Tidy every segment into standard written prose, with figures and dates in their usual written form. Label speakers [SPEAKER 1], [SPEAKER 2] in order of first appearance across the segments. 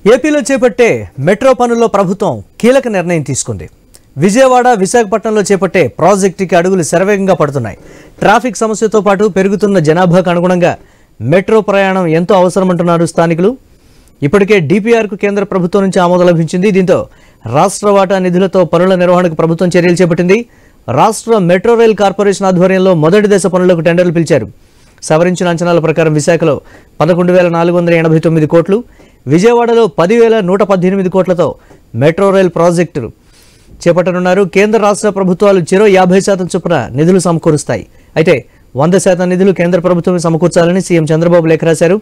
[SPEAKER 1] ఏపీలో చేపట్టే మెట్రో పనుల్లో ప్రభుత్వం కీలక నిర్ణయం తీసుకుంది. విజయవాడ, విశాఖపట్నంలో చేపట్టే ప్రాజెక్టుకి అడుగులు శరవేగంగా పడుతున్నాయి. ట్రాఫిక్ సమస్యతో పాటు పెరుగుతున్న జనాభాకు అనుగుణంగా మెట్రో ప్రయాణం ఎంతో అవసరమంటున్నారు స్థానికులు. ఇప్పటికే డిపిఆర్కు కేంద్ర ప్రభుత్వం నుంచి ఆమోదం లభించింది. దీంతో రాష్ట్ర వాటా నిధులతో పనుల నిర్వహణకు ప్రభుత్వం చర్యలు చేపట్టింది. రాష్ట్ర మెట్రో రైల్ కార్పొరేషన్ ఆధ్వర్యంలో మొదటి దశ పనులకు టెండర్లు పిలిచారు. సవరించిన అంచనాల ప్రకారం విశాఖలో 11,489 కోట్లు, విజయవాడలో 10,118 కోట్లతో మెట్రో రైల్ ప్రాజెక్టులు చేపట్టనున్నారు. కేంద్ర రాష్ట్ర ప్రభుత్వాలు చెరో 50% చొప్పున నిధులు సమకూరుస్తాయి. అయితే 100% నిధులు కేంద్ర ప్రభుత్వం సమకూర్చాలని సీఎం చంద్రబాబు లేఖ రాశారు.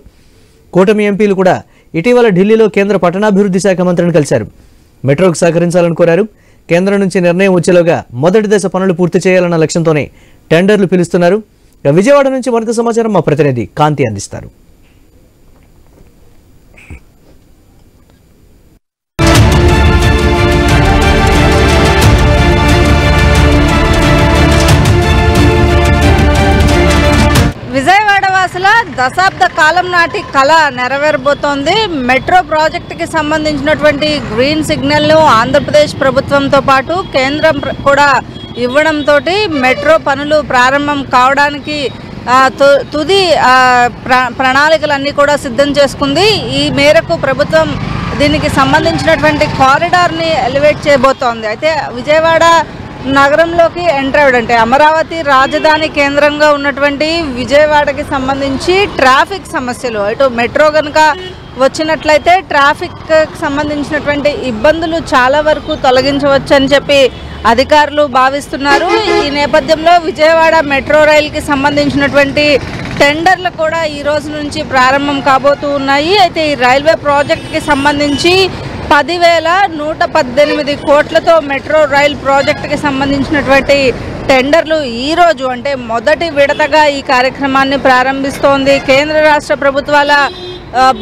[SPEAKER 1] కూటమి ఎంపీలు కూడా ఇటీవల ఢిల్లీలో కేంద్ర పట్టణాభివృద్ధి శాఖ మంత్రిని కలిశారు. మెట్రోకు సహకరించాలని కోరారు. కేంద్రం నుంచి నిర్ణయం వచ్చేలోగా మొదటి దశ పనులు పూర్తి చేయాలన్న లక్ష్యంతోనే టెండర్లు పిలుస్తున్నారు. విజయవాడ నుంచి మరింత సమాచారం మా ప్రతినిధి కాంతి అందిస్తారు.
[SPEAKER 2] విజయవాడ వాసుల దశాబ్ద కాలం నాటి కళ నెరవేరబోతోంది. మెట్రో ప్రాజెక్టుకి సంబంధించినటువంటి గ్రీన్ సిగ్నల్ను ఆంధ్రప్రదేశ్ ప్రభుత్వంతో పాటు కేంద్రం కూడా ఇవ్వడంతో మెట్రో పనులు ప్రారంభం కావడానికి తుది ప్రణాళికలన్నీ కూడా సిద్ధం చేసుకుంది. ఈ మేరకు ప్రభుత్వం దీనికి సంబంధించినటువంటి కారిడార్ని ఎలివేట్ చేయబోతోంది. అయితే విజయవాడ నగరంలోకి ఎంటర్ అవ్వడంటే అమరావతి రాజధాని కేంద్రంగా ఉన్నటువంటి విజయవాడకి సంబంధించి ట్రాఫిక్ సమస్యలు ఇటు మెట్రో కనుక వచ్చినట్లయితే ట్రాఫిక్కి సంబంధించినటువంటి ఇబ్బందులు చాలా వరకు తొలగించవచ్చు అని చెప్పి అధికారులు భావిస్తున్నారు. ఈ నేపథ్యంలో విజయవాడ మెట్రో రైలుకి సంబంధించినటువంటి టెండర్లు కూడా ఈ రోజు నుంచి ప్రారంభం కాబోతూ ఉన్నాయి. అయితే ఈ రైల్వే ప్రాజెక్టుకి సంబంధించి 10,118 కోట్లతో మెట్రో రైల్ ప్రాజెక్టుకి సంబంధించినటువంటి టెండర్లు ఈరోజు అంటే మొదటి విడతగా ఈ కార్యక్రమాన్ని ప్రారంభిస్తోంది. కేంద్ర రాష్ట్ర ప్రభుత్వాల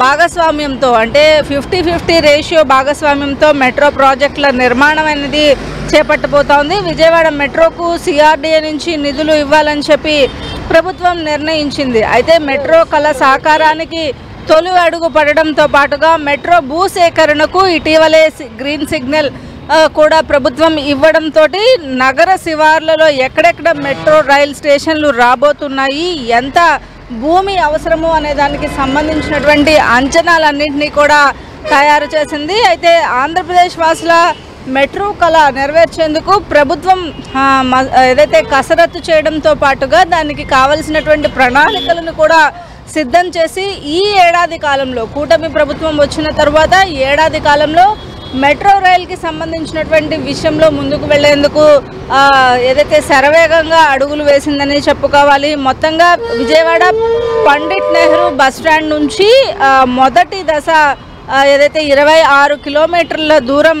[SPEAKER 2] భాగస్వామ్యంతో అంటే 50-50 రేషియో భాగస్వామ్యంతో మెట్రో ప్రాజెక్టుల నిర్మాణం అనేది చేపట్టబోతోంది. విజయవాడ మెట్రోకు సిఆర్డీఏ నుంచి నిధులు ఇవ్వాలని చెప్పి ప్రభుత్వం నిర్ణయించింది. అయితే మెట్రో కళ సాకారానికి తొలి అడుగు పడడంతో పాటుగా మెట్రో భూసేకరణకు ఇటీవలే గ్రీన్ సిగ్నల్ కూడా ప్రభుత్వం ఇవ్వడంతో నగర శివార్లలో ఎక్కడెక్కడ మెట్రో రైల్ స్టేషన్లు రాబోతున్నాయి, ఎంత భూమి అవసరము అనే దానికి సంబంధించినటువంటి అంచనాలన్నింటినీ కూడా తయారు చేసింది. అయితే ఆంధ్రప్రదేశ్ వాసుల మెట్రో కళ నెరవేర్చేందుకు ప్రభుత్వం ఏదైతే కసరత్తు చేయడంతో పాటుగా దానికి కావలసినటువంటి ప్రణాళికలను కూడా సిద్ధం చేసి ఈ ఏడాది కాలంలో కూటమి ప్రభుత్వం వచ్చిన తర్వాత ఏడాది కాలంలో మెట్రో రైల్కి సంబంధించినటువంటి విషయంలో ముందుకు వెళ్లేందుకు ఏదైతే శరవేగంగా అడుగులు వేసిందని చెప్పుకోవాలి. మొత్తంగా విజయవాడ పండిట్ నెహ్రూ బస్ స్టాండ్ నుంచి మొదటి దశ ఏదైతే 26 కిలోమీటర్ల దూరం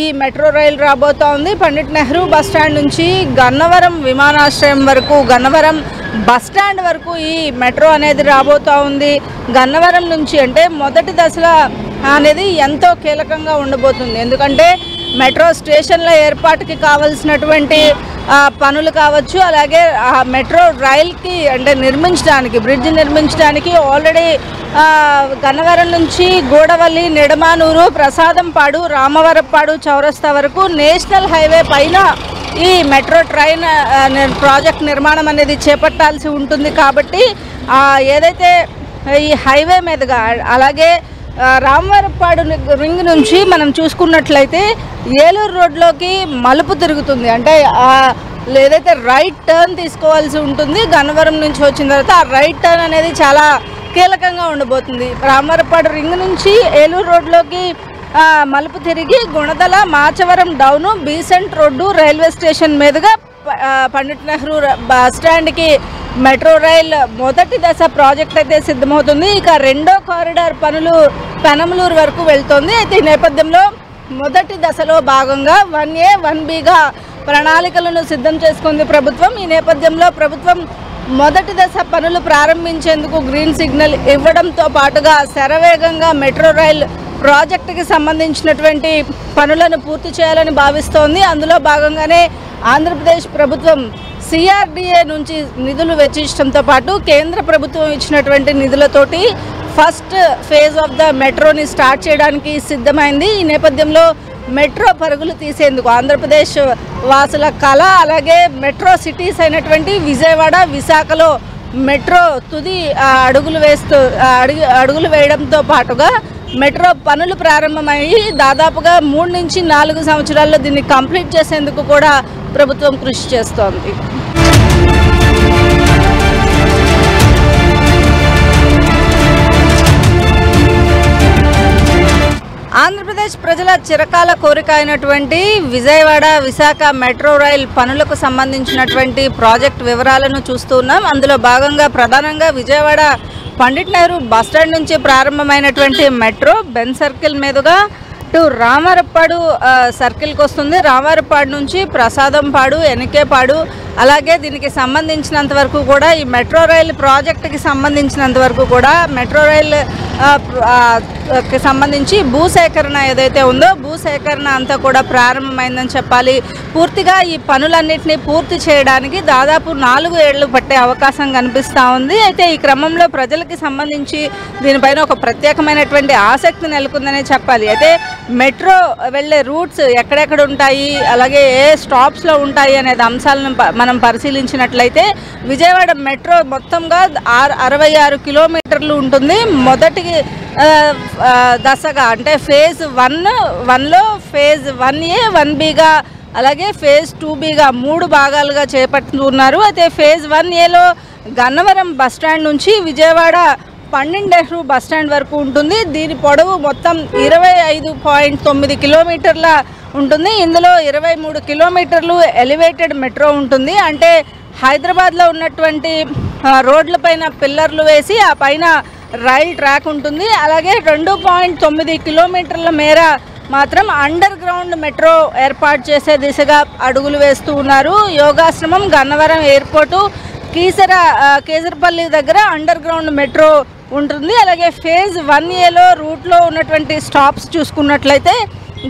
[SPEAKER 2] ఈ మెట్రో రైలు రాబోతోంది. పండిట్ నెహ్రూ బస్ స్టాండ్ నుంచి గన్నవరం విమానాశ్రయం వరకు, గన్నవరం బస్ స్టాండ్ వరకు ఈ మెట్రో అనేది రాబోతూ ఉంది. గన్నవరం నుంచి అంటే మొదటి దశలో అనేది ఎంతో కీలకంగా ఉండబోతుంది. ఎందుకంటే మెట్రో స్టేషన్ల ఏర్పాటుకి కావలసినటువంటి పనులు కావచ్చు, అలాగే మెట్రో రైల్కి అంటే నిర్మించడానికి బ్రిడ్జ్ నిర్మించడానికి ఆల్రెడీ గన్నవరం నుంచి గూడవల్లి, నిడమానూరు, ప్రసాదంపాడు, రామవరపాడు చౌరస్తా వరకు నేషనల్ హైవే పైన ఈ మెట్రో ట్రైన్ ప్రాజెక్ట్ నిర్మాణం అనేది చేపట్టాల్సి ఉంటుంది. కాబట్టి ఏదైతే ఈ హైవే మీదుగా అలాగే రామవరపాడు రింగ్ నుంచి మనం చూసుకున్నట్లయితే ఏలూరు రోడ్లోకి మలుపు తిరుగుతుంది. అంటే ఏదైతే రైట్ టర్న్ తీసుకోవాల్సి ఉంటుంది గన్నవరం నుంచి వచ్చిన తర్వాత ఆ రైట్ టర్న్ అనేది చాలా కీలకంగా ఉండబోతుంది. రామవరపాడు రింగ్ నుంచి ఏలూరు రోడ్లోకి మలుపు తిరిగి Gunadala, Machavaram down, Besant road, railway station మీదుగా పండిట్ నెహ్రూ బస్ స్టాండ్కి మెట్రో రైల్ మొదటి దశ ప్రాజెక్ట్ అయితే సిద్ధమవుతుంది. ఇక రెండో కారిడార్ పనులు పెనమలూరు వరకు వెళ్తోంది. అయితే ఈ నేపథ్యంలో మొదటి దశలో భాగంగా 1A 1Bగా ప్రణాళికలను సిద్ధం చేసుకుంది ప్రభుత్వం. ఈ నేపథ్యంలో ప్రభుత్వం మొదటి దశ పనులు ప్రారంభించేందుకు గ్రీన్ సిగ్నల్ ఇవ్వడంతో పాటుగా శరవేగంగా మెట్రో రైల్ ప్రాజెక్టుకి సంబంధించినటువంటి పనులను పూర్తి చేయాలని భావిస్తోంది. అందులో భాగంగానే ఆంధ్రప్రదేశ్ ప్రభుత్వం సిఆర్డీఏ నుంచి నిధులు వెచ్చించడంతో పాటు కేంద్ర ప్రభుత్వం ఇచ్చినటువంటి నిధులతోటి ఫస్ట్ ఫేజ్ ఆఫ్ ద మెట్రోని స్టార్ట్ చేయడానికి సిద్ధమైంది. ఈ నేపథ్యంలో మెట్రో పరుగులు తీసేందుకు ఆంధ్రప్రదేశ్ వాసుల కళ, అలాగే మెట్రో సిటీస్ అయినటువంటి విజయవాడ, విశాఖలో మెట్రో తుది అడుగులు వేయడంతో పాటుగా మెట్రో పనులు ప్రారంభమయ్యి దాదాపుగా 3 నుంచి 4 సంవత్సరాల్లో దీన్ని కంప్లీట్ చేసేందుకు కూడా ప్రభుత్వం కృషి చేస్తోంది. ఆంధ్రప్రదేశ్ ప్రజల చిరకాల కోరిక అయినటువంటి విజయవాడ, విశాఖ మెట్రో రైల్ పనులకు సంబంధించినటువంటి ప్రాజెక్ట్ వివరాలను చూస్తూ ఉన్నాం. అందులో భాగంగా ప్రధానంగా విజయవాడ పండిట్ నెహ్రూ బస్టాండ్ నుంచి ప్రారంభమైనటువంటి మెట్రో బెన్ సర్కిల్ మీదుగా టు రామారప్పాడు సర్కిల్కి వస్తుంది. రామారప్పాడు నుంచి ప్రసాదంపాడు, ఎనికేపాడు, అలాగే దీనికి సంబంధించినంత వరకు కూడా ఈ మెట్రో రైల్ ప్రాజెక్టుకి సంబంధించినంత వరకు కూడా మెట్రో రైల్ కి సంబంధించి భూసేకరణ ఏదైతే ఉందో భూసేకరణ అంతా కూడా ప్రారంభమైందని చెప్పాలి. పూర్తిగా ఈ పనులన్నింటినీ పూర్తి చేయడానికి దాదాపు 4 ఏళ్లు పట్టే అవకాశం కనిపిస్తూ ఉంది. అయితే ఈ క్రమంలో ప్రజలకి సంబంధించి దీనిపైన ఒక ప్రత్యేకమైనటువంటి ఆసక్తి నెలకొందనే చెప్పాలి. అయితే మెట్రో వెళ్ళే రూట్స్ ఎక్కడెక్కడ ఉంటాయి, అలాగే ఏ స్టాప్స్లో ఉంటాయి అనేది అంశాలను మనం పరిశీలించినట్లయితే విజయవాడ మెట్రో మొత్తంగా 66 కిలోమీటర్లు ఉంటుంది. మొదటి దశగా అంటే ఫేజ్ 1లో ఫేజ్ 1A, 1Bగా అలాగే ఫేజ్ 2Bగా 3 భాగాలుగా చేపడుతున్నారు. అయితే ఫేజ్ 1Aలో గన్నవరం బస్టాండ్ నుంచి విజయవాడ పండిట్ నెహ్రూ బస్టాండ్ వరకు ఉంటుంది. దీని పొడవు మొత్తం 25.9 కిలోమీటర్ల ఉంటుంది. ఇందులో 23 కిలోమీటర్లు ఎలివేటెడ్ మెట్రో ఉంటుంది. అంటే హైదరాబాద్లో ఉన్నటువంటి రోడ్లపైన పిల్లర్లు వేసి ఆ పైన రైల్ ట్రాక్ ఉంటుంది. అలాగే 2.9 కిలోమీటర్ల మేర మాత్రం అండర్ గ్రౌండ్ మెట్రో ఏర్పాటు చేసే దిశగా అడుగులు వేస్తూ ఉన్నారు. యోగాశ్రమం, గన్నవరం ఎయిర్పోర్టు, కేసరపల్లి దగ్గర అండర్ గ్రౌండ్ మెట్రో ఉంటుంది. అలాగే ఫేజ్ 1Aలో రూట్లో ఉన్నటువంటి స్టాప్స్ చూసుకున్నట్లయితే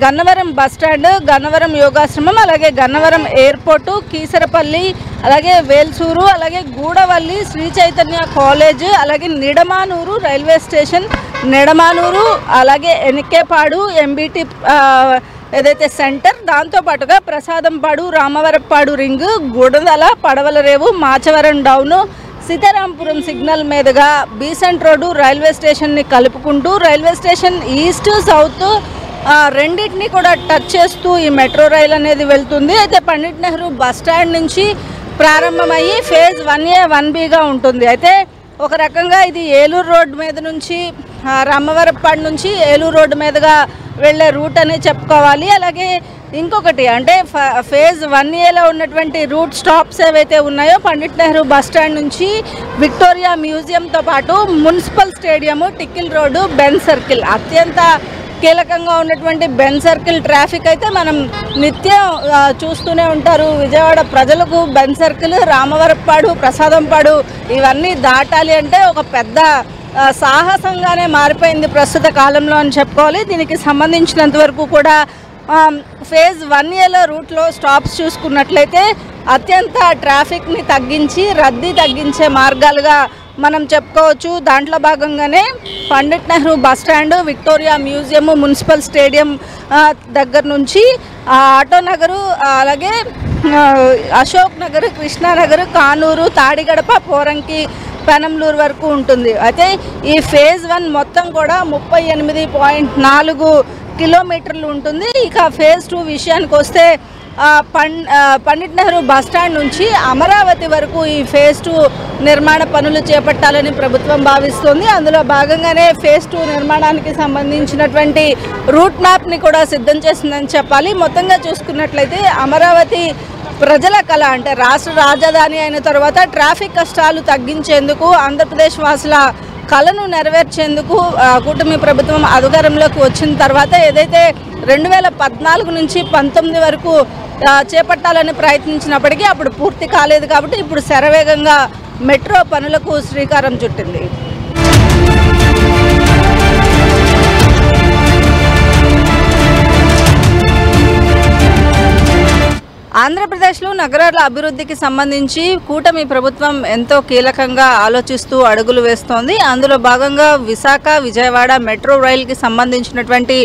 [SPEAKER 2] గన్నవరం బస్టాండ్, గన్నవరం యోగాశ్రమం, అలాగే గన్నవరం ఎయిర్పోర్టు, కీసరపల్లి, అలాగే వేల్సూరు, అలాగే గూడవల్లి, శ్రీ చైతన్య కాలేజ్, అలాగే నిడమానూరు రైల్వే స్టేషన్, నిడమానూరు, అలాగే ఎనికేపాడు MBT ఏదైతే సెంటర్, దాంతోపాటుగా Prasadampadu, Ramavarappadu ring, Gunadala, Padavalarevu, Machavaram down, Sitarampuram signal మీదుగా బీసెంట్ రోడ్డు రైల్వే స్టేషన్ని కలుపుకుంటూ రైల్వే స్టేషన్ ఈస్ట్, సౌత్ రెండింటినీ కూడా టచ్ చేస్తూ ఈ మెట్రో రైల్ అనేది వెళ్తుంది. అయితే పండిట్ నెహ్రూ బస్టాండ్ నుంచి ప్రారంభమయ్యి ఫేజ్ 1A, 1Bగా ఉంటుంది. అయితే ఒక రకంగా ఇది ఏలూరు రోడ్డు మీద నుంచి రామవరప్పాడు నుంచి ఏలూరు రోడ్డు మీదుగా వెళ్ళే రూట్ అని చెప్పుకోవాలి. అలాగే ఇంకొకటి అంటే ఫేజ్ 1Aలో ఉన్నటువంటి రూట్ స్టాప్స్ ఏవైతే ఉన్నాయో పండిట్ నెహ్రూ బస్టాండ్ నుంచి విక్టోరియా మ్యూజియంతో పాటు municipal stadium, Tikkle road, Benz circle, అత్యంత కీలకంగా ఉన్నటువంటి బెన్ సర్కిల్ ట్రాఫిక్ అయితే మనం నిత్యం చూస్తూనే ఉంటారు. విజయవాడ ప్రజలకు బెన్ సర్కిల్, రామవరప్పాడు, ప్రసాదంపాడు ఇవన్నీ దాటాలి అంటే ఒక పెద్ద సాహసంగానే మారిపోయింది ప్రస్తుత కాలంలో అని చెప్పుకోవాలి. దీనికి సంబంధించినంత వరకు కూడా ఫేజ్ 1Aలో రూట్లో స్టాప్స్ చూసుకున్నట్లయితే అత్యంత ట్రాఫిక్ని తగ్గించి రద్దీ తగ్గించే మార్గాలుగా మనం చెప్పుకోవచ్చు. దాంట్లో భాగంగానే Pandit Nehru bus stand, Victoria museum, municipal stadium దగ్గర నుంచి ఆటోనగరు, అలాగే అశోక్ నగర్, కృష్ణానగర్, కానూరు, తాడిగడప, పోరంకి, పెనంలూరు వరకు ఉంటుంది. అయితే ఈ ఫేజ్ 1 మొత్తం కూడా 38.4 కిలోమీటర్లు ఉంటుంది. ఇక ఫేజ్ 2 విషయానికి వస్తే పండిట్ నెహ్రూ బస్టాండ్ నుంచి అమరావతి వరకు ఈ ఫేజ్ 2 నిర్మాణ పనులు చేపట్టాలని ప్రభుత్వం భావిస్తుంది. అందులో భాగంగానే ఫేజ్ 2 నిర్మాణానికి సంబంధించినటువంటి రూట్ మ్యాప్ని కూడా సిద్ధం చేసిందని చెప్పాలి. మొత్తంగా చూసుకున్నట్లయితే అమరావతి ప్రజల కళ అంటే రాష్ట్ర రాజధాని అయిన తర్వాత ట్రాఫిక్ కష్టాలు తగ్గించేందుకు ఆంధ్రప్రదేశ్ వాసుల కళను నెరవేర్చేందుకు కూటమి ప్రభుత్వం అధికారంలోకి వచ్చిన తర్వాత ఏదైతే 2014 నుంచి 19 వరకు చేపట్టాలని ప్రయత్నించినప్పటికీ అప్పుడు పూర్తి కాలేదు. కాబట్టి ఇప్పుడు శరవేగంగా మెట్రో పనులకు శ్రీకారం చుట్టింది. ఆంధ్రప్రదేశ్లో నగరాల అభివృద్ధికి సంబంధించి కూటమి ప్రభుత్వం ఎంతో కీలకంగా ఆలోచిస్తూ అడుగులు వేస్తోంది. అందులో భాగంగా విశాఖ విజయవాడ మెట్రో రైలుకి సంబంధించినటువంటి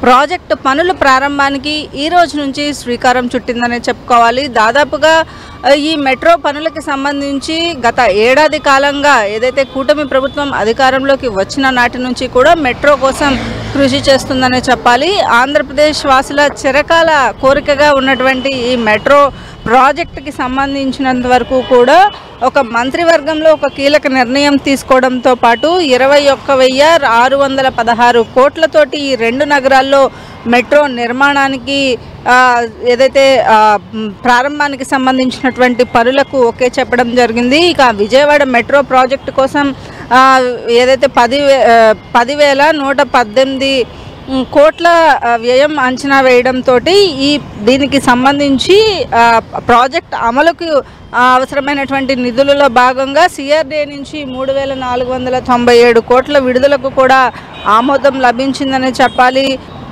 [SPEAKER 2] ప్రాజెక్టు పనుల ప్రారంభానికి ఈ రోజు నుంచి శ్రీకారం చుట్టిందనే చెప్పుకోవాలి. దాదాపుగా ఈ మెట్రో పనులకి సంబంధించి గత ఏడాది కాలంగా ఏదైతే కూటమి ప్రభుత్వం అధికారంలోకి వచ్చిన నాటి నుంచి కూడా మెట్రో కోసం కృషి చేస్తుందనే చెప్పాలి. ఆంధ్రప్రదేశ్ వాసుల చిరకాల కోరికగా ఉన్నటువంటి ఈ మెట్రో ప్రాజెక్టుకి సంబంధించినంత వరకు కూడా ఒక మంత్రివర్గంలో ఒక కీలక నిర్ణయం తీసుకోవడంతో పాటు 21,616 కోట్లతోటి ఈ రెండు నగరాల్లో మెట్రో నిర్మాణానికి ఏదైతే ప్రారంభానికి సంబంధించినటువంటి పనులకు ఓకే చెప్పడం జరిగింది. ఇక విజయవాడ మెట్రో ప్రాజెక్టు కోసం ఏదైతే 10,118 కోట్ల వ్యయం అంచనా వేయడంతో దీనికి సంబంధించి ప్రాజెక్ట్ అమలుకు అవసరమైనటువంటి నిధులలో భాగంగా సిఆర్డీఏ నుంచి 3,497 కోట్ల విడుదలకు కూడా ఆమోదం లభించిందని చెప్పాలి.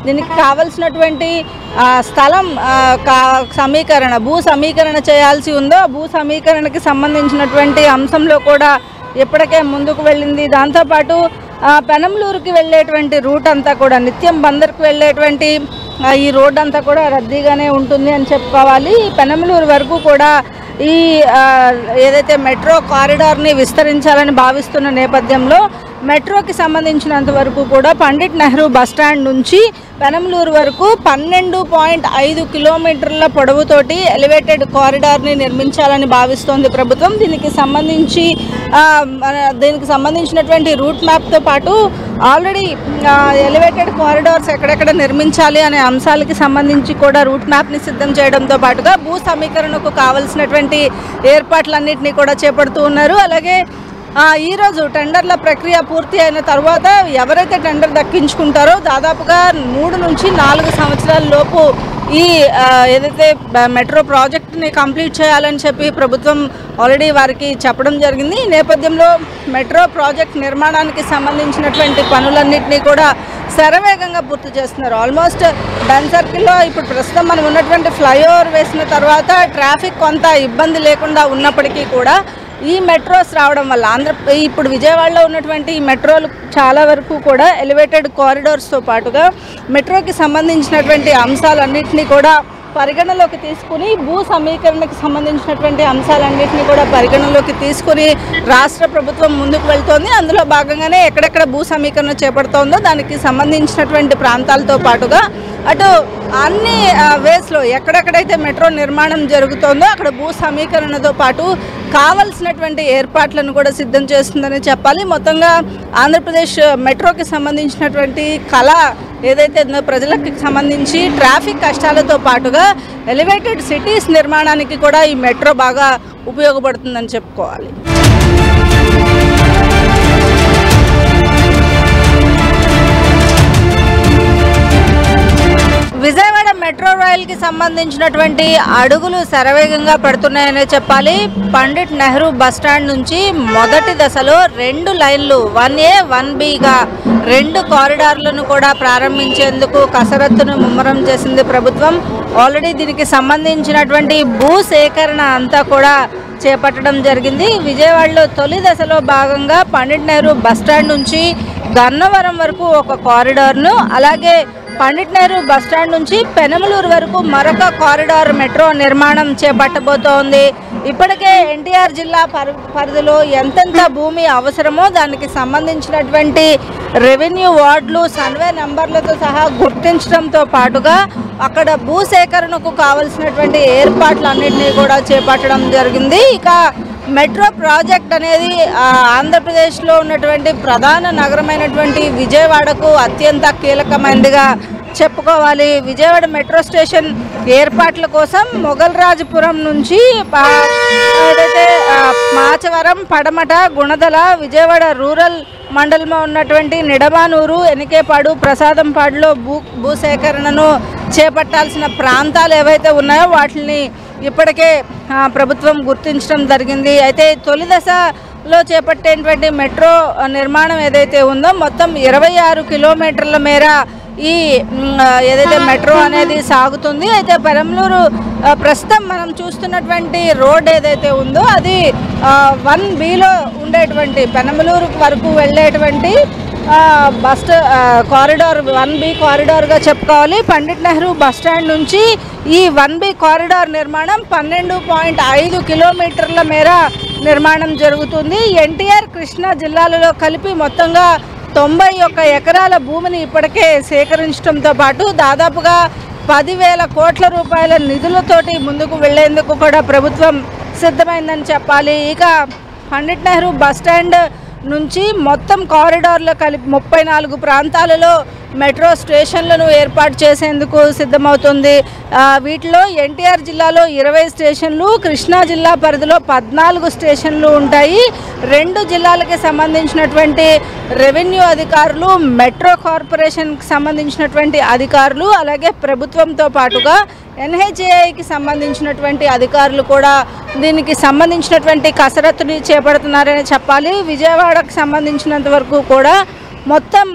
[SPEAKER 2] దీనికి కావలసినటువంటి స్థలం భూ సమీకరణ చేయాల్సి ఉందో భూ సమీకరణకి సంబంధించినటువంటి అంశంలో కూడా ఇప్పటికే ముందుకు వెళ్ళింది. దాంతోపాటు పెనంలూరుకి వెళ్ళేటువంటి రూట్ అంతా కూడా నిత్యం బందర్కి వెళ్ళేటువంటి ఈ రోడ్ అంతా కూడా రద్దీగానే ఉంటుంది అని చెప్పుకోవాలి. పెనంలూరు వరకు కూడా ఈ ఏదైతే మెట్రో కారిడార్ని విస్తరించాలని భావిస్తున్న నేపథ్యంలో మెట్రోకి సంబంధించినంత వరకు కూడా పండిట్ నెహ్రూ బస్టాండ్ నుంచి పెనంలూరు వరకు 12.5 కిలోమీటర్ల పొడవుతోటి ఎలివేటెడ్ కారిడార్ని నిర్మించాలని భావిస్తోంది ప్రభుత్వం. దీనికి సంబంధించినటువంటి రూట్ మ్యాప్తో పాటు ఆల్రెడీ ఎలివేటెడ్ కారిడార్స్ ఎక్కడెక్కడ నిర్మించాలి అనే అంశాలకి సంబంధించి కూడా రూట్ మ్యాప్ని సిద్ధం చేయడంతో పాటుగా భూ సమీకరణకు కావలసినటువంటి ఏర్పాట్లన్నింటినీ కూడా చేపడుతూ ఉన్నారు. అలాగే ఈరోజు టెండర్ల ప్రక్రియ పూర్తి అయిన తర్వాత ఎవరైతే టెండర్ దక్కించుకుంటారో దాదాపుగా 3 నుంచి 4 సంవత్సరాల లోపు ఈ ఏదైతే మెట్రో ప్రాజెక్ట్ని కంప్లీట్ చేయాలని చెప్పి ప్రభుత్వం ఆల్రెడీ వారికి చెప్పడం జరిగింది. ఈ నేపథ్యంలో మెట్రో ప్రాజెక్ట్ నిర్మాణానికి సంబంధించినటువంటి పనులన్నింటినీ కూడా శరవేగంగా పూర్తి చేస్తున్నారు. ఆల్మోస్ట్ డన్ సర్కిల్లో ఇప్పుడు ప్రస్తుతం మనం ఉన్నటువంటి ఫ్లైఓవర్ వేసిన తర్వాత ట్రాఫిక్ కొంత ఇబ్బంది లేకుండా ఉన్నప్పటికీ కూడా ఈ మెట్రోస్ రావడం వల్ల ఇప్పుడు విజయవాడలో ఉన్నటువంటి ఈ మెట్రోలు చాలా వరకు కూడా ఎలివేటెడ్ కారిడార్స్తో పాటుగా మెట్రోకి సంబంధించినటువంటి అంశాలన్నింటినీ కూడా పరిగణలోకి తీసుకుని భూ సమీకరణకు సంబంధించినటువంటి అంశాలన్నింటినీ కూడా పరిగణలోకి తీసుకుని రాష్ట్ర ప్రభుత్వం ముందుకు వెళ్తోంది. అందులో భాగంగానే ఎక్కడెక్కడ భూ సమీకరణ చేపడుతోందో దానికి సంబంధించినటువంటి ప్రాంతాలతో పాటుగా అటు అన్ని వేస్లో ఎక్కడెక్కడైతే మెట్రో నిర్మాణం జరుగుతోందో అక్కడ భూ సమీకరణతో పాటు కావలసినటువంటి ఏర్పాట్లను కూడా సిద్ధం చేస్తుందని చెప్పాలి. మొత్తంగా ఆంధ్రప్రదేశ్ మెట్రోకి సంబంధించినటువంటి కళ ఏదైతే ప్రజలకు సంబంధించి ట్రాఫిక్ కష్టాలతో పాటుగా ఎలివేటెడ్ సిటీస్ నిర్మాణానికి కూడా ఈ మెట్రో బాగా ఉపయోగపడుతుందని చెప్పుకోవాలి. విజయవాడ మెట్రో రైల్కి సంబంధించినటువంటి అడుగులు శరవేగంగా పడుతున్నాయనే చెప్పాలి. పండిట్ నెహ్రూ బస్టాండ్ నుంచి మొదటి దశలో 2 లైన్లు 1A 1Bగా 2 కారిడార్లను కూడా ప్రారంభించేందుకు కసరత్తును ముమ్మరం చేసింది ప్రభుత్వం. ఆల్రెడీ దీనికి సంబంధించినటువంటి భూ సేకరణ అంతా కూడా చేపట్టడం జరిగింది. విజయవాడలో తొలి దశలో భాగంగా పండిట్ నెహ్రూ బస్టాండ్ నుంచి గన్నవరం వరకు ఒక కారిడార్ను, అలాగే పండిట్ నెహ్రూ బస్టాండ్ నుంచి పెనమలూరు వరకు మరొక కారిడార్ మెట్రో నిర్మాణం చేపట్టబోతోంది. ఇప్పటికే ఎన్టీఆర్ జిల్లా పరిధిలో ఎంతెంత భూమి అవసరమో దానికి సంబంధించినటువంటి రెవెన్యూ వార్డులు సర్వే నెంబర్లతో సహా గుర్తించడంతో పాటుగా అక్కడ భూసేకరణకు కావలసినటువంటి ఏర్పాట్లన్నింటినీ కూడా చేపట్టడం జరిగింది. ఇక మెట్రో ప్రాజెక్ట్ అనేది ఆంధ్రప్రదేశ్లో ఉన్నటువంటి ప్రధాన నగరమైనటువంటి విజయవాడకు అత్యంత కీలకమైనదిగా చెప్పుకోవాలి. విజయవాడ మెట్రో స్టేషన్ ఏర్పాట్ల కోసం మొగల్రాజపురం నుంచి ఏదైతే మాచవరం, పడమట, గుణదల, విజయవాడ రూరల్ మండలంలో ఉన్నటువంటి నిడమానూరు, ఎనికేపాడు, ప్రసాదంపాడులో భూసేకరణను చేపట్టాల్సిన ప్రాంతాలు ఏవైతే ఉన్నాయో వాటిని ఇప్పటికే ప్రభుత్వం గుర్తించడం జరిగింది. అయితే తొలి దశలో చేపట్టేటువంటి మెట్రో నిర్మాణం ఏదైతే ఉందో మొత్తం 26 కిలోమీటర్ల మేర ఈ ఏదైతే మెట్రో అనేది సాగుతుంది. అయితే పెరంబలూరు ప్రస్తుతం మనం చూస్తున్నటువంటి రోడ్ ఏదైతే ఉందో అది 1Bలో ఉండేటువంటి పెనంబలూరు వరకు వెళ్ళేటువంటి కారిడార్ 1B కారిడార్గా చెప్పుకోవాలి. పండిట్ నెహ్రూ బస్టాండ్ నుంచి ఈ 1B కారిడార్ నిర్మాణం 12.5 కిలోమీటర్ల మేర నిర్మాణం జరుగుతుంది. ఎన్టీఆర్ కృష్ణా జిల్లాలలో కలిపి మొత్తంగా 91 ఎకరాల భూమిని ఇప్పటికే సేకరించడంతో పాటు దాదాపుగా 10,000 కోట్ల రూపాయల నిధులతోటి ముందుకు వెళ్లేందుకు కూడా ప్రభుత్వం సిద్ధమైందని చెప్పాలి. ఇక పండిట్ నెహ్రూ బస్టాండ్ నుంచి మొత్తం కారిడార్లో కలిపి 34 ప్రాంతాలలో మెట్రో స్టేషన్లను ఏర్పాటు చేసేందుకు సిద్ధమవుతుంది. వీటిలో ఎన్టీఆర్ జిల్లాలో 20 స్టేషన్లు, కృష్ణా జిల్లా పరిధిలో 14 స్టేషన్లు ఉంటాయి. 2 జిల్లాలకి సంబంధించినటువంటి రెవెన్యూ అధికారులు, మెట్రో కార్పొరేషన్కి సంబంధించినటువంటి అధికారులు, అలాగే ప్రభుత్వంతో పాటుగా NHAIకి సంబంధించినటువంటి అధికారులు కూడా దీనికి సంబంధించినటువంటి కసరత్తుని చేపడుతున్నారని చెప్పాలి. విజయవాడకు సంబంధించినంత వరకు కూడా మొత్తం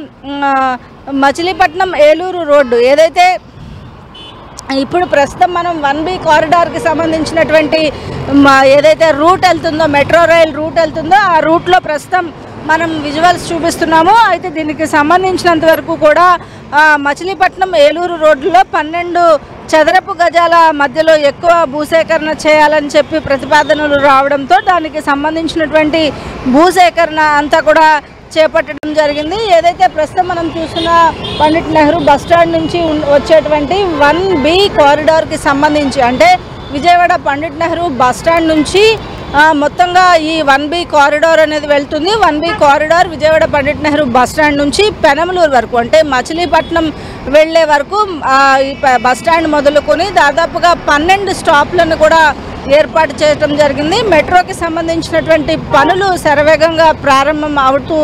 [SPEAKER 2] మచిలీపట్నం ఏలూరు రోడ్డు ఏదైతే ఇప్పుడు ప్రస్తుతం మనం 1B కారిడార్కి సంబంధించినటువంటి ఏదైతే రూట్ వెళ్తుందో, మెట్రో రైల్ రూట్ వెళ్తుందో ఆ రూట్లో ప్రస్తుతం మనం విజువల్స్ చూపిస్తున్నాము. అయితే దీనికి సంబంధించినంత వరకు కూడా మచిలీపట్నం ఏలూరు రోడ్డులో 12 చదరపు గజాల మధ్యలో ఎక్కువ భూసేకరణ చేయాలని చెప్పి ప్రతిపాదనలు రావడంతో దానికి సంబంధించినటువంటి భూసేకరణ అంతా కూడా చేపట్టడం జరిగింది. ఏదైతే ప్రస్తుతం మనం చూస్తున్న పండిట్ నెహ్రూ బస్టాండ్ నుంచి వచ్చేటువంటి 1B కారిడార్కి సంబంధించి అంటే విజయవాడ పండిట్ నెహ్రూ బస్టాండ్ నుంచి మొత్తంగా ఈ 1B కారిడార్ అనేది వెళ్తుంది. 1B corridor Vijayawada Pandit Nehru bus stand నుంచి పెనంబలూరు వరకు అంటే మచిలీపట్నం వెళ్లే వరకు ఈ బస్టాండ్ మొదలుకొని దాదాపుగా 12 స్టాప్లను కూడా ఏర్పాటు చేయడం జరిగింది. మెట్రోకి సంబంధించినటువంటి పనులు శరవేగంగా ప్రారంభం అవుతూ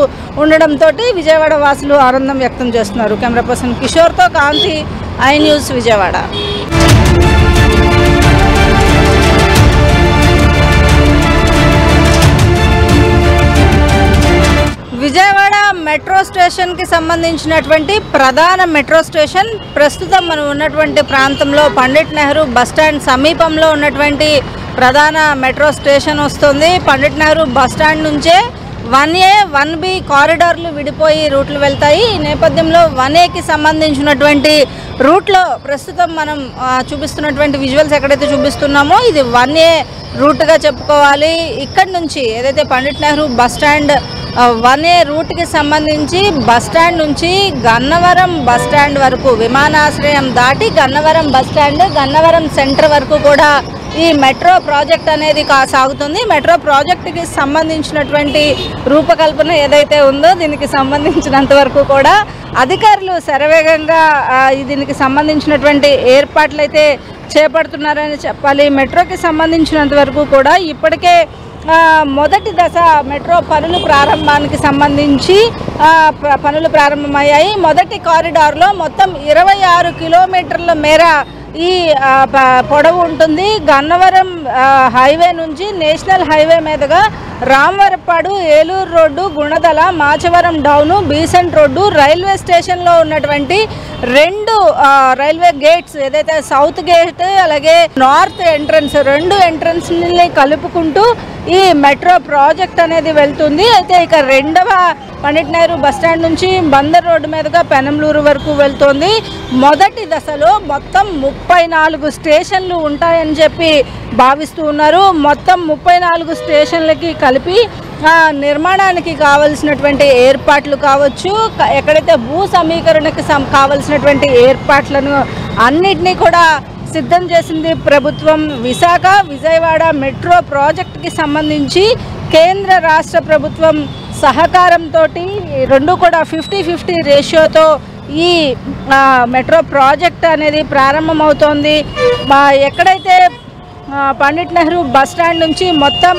[SPEAKER 2] ఉండడంతో విజయవాడ వాసులు ఆనందం వ్యక్తం చేస్తున్నారు. కెమెరా పర్సన్ కిషోర్తో Kanthi, I News Vijayawada. Vijayawada metro స్టేషన్కి సంబంధించినటువంటి ప్రధాన మెట్రో స్టేషన్ ప్రస్తుతం మనం ఉన్నటువంటి ప్రాంతంలో పండిట్ నెహ్రూ బస్టాండ్ సమీపంలో ఉన్నటువంటి ప్రధాన మెట్రో స్టేషన్ వస్తుంది. పండిట్ నెహ్రూ బస్టాండ్ నుంచే 1A 1B కారిడార్లు విడిపోయి రూట్లు వెళ్తాయి. ఈ నేపథ్యంలో 1Aకి సంబంధించినటువంటి రూట్లో ప్రస్తుతం మనం చూపిస్తున్నటువంటి విజువల్స్ ఎక్కడైతే చూపిస్తున్నామో ఇది 1A రూట్గా చెప్పుకోవాలి. ఇక్కడి నుంచి ఏదైతే పండిట్ నెహ్రూ బస్టాండ్ 1A రూట్కి సంబంధించి బస్టాండ్ నుంచి గన్నవరం బస్టాండ్ వరకు విమానాశ్రయం దాటి గన్నవరం బస్టాండ్, గన్నవరం సెంటర్ వరకు కూడా ఈ మెట్రో ప్రాజెక్ట్ అనేది సాగుతుంది. మెట్రో ప్రాజెక్టుకి సంబంధించినటువంటి రూపకల్పన ఏదైతే ఉందో దీనికి సంబంధించినంత వరకు కూడా అధికారులు శరవేగంగా దీనికి సంబంధించినటువంటి ఏర్పాట్లు అయితే చేపడుతున్నారని చెప్పాలి. మెట్రోకి సంబంధించినంత వరకు కూడా ఇప్పటికే మొదటి దశ మెట్రో పనులు ప్రారంభానికి సంబంధించి పనులు ప్రారంభమయ్యాయి. మొదటి కారిడార్లో మొత్తం 26 కిలోమీటర్ల మేర ఈ పొడవు ఉంటుంది. గన్నవరం హైవే నుంచి నేషనల్ హైవే మీదుగా Ramavarapadu, Eluru road, Gunadala, Machavaram down, Besant road, railway స్టేషన్లో ఉన్నటువంటి 2 రైల్వే గేట్స్ ఏదైతే సౌత్ గేట్ అలాగే నార్త్ ఎంట్రన్స్ 2 ఎంట్రన్స్ని కలుపుకుంటూ ఈ మెట్రో ప్రాజెక్ట్ అనేది వెళ్తుంది. అయితే ఇక రెండవ పండిట్ నెహ్రూ బస్టాండ్ నుంచి బందర్ రోడ్డు మీదుగా పెనంబలూరు వరకు వెళ్తోంది. మొదటి దశలో మొత్తం 34 స్టేషన్లు ఉంటాయని చెప్పి భావిస్తూ ఉన్నారు. మొత్తం 34 స్టేషన్లకి కలిపి నిర్మాణానికి కావలసినటువంటి ఏర్పాట్లు కావచ్చు, ఎక్కడైతే భూ సమీకరణకి కావలసినటువంటి ఏర్పాట్లను అన్నిటినీ కూడా సిద్ధం చేసింది ప్రభుత్వం. విజయవాడ మెట్రో ప్రాజెక్టుకి సంబంధించి కేంద్ర రాష్ట్ర ప్రభుత్వం సహకారంతో 2 కూడా 50-50 రేషియోతో ఈ మెట్రో ప్రాజెక్ట్ అనేది ప్రారంభమవుతోంది. ఎక్కడైతే పండిట్ నెహ్రూ బస్టాండ్ నుంచి మొత్తం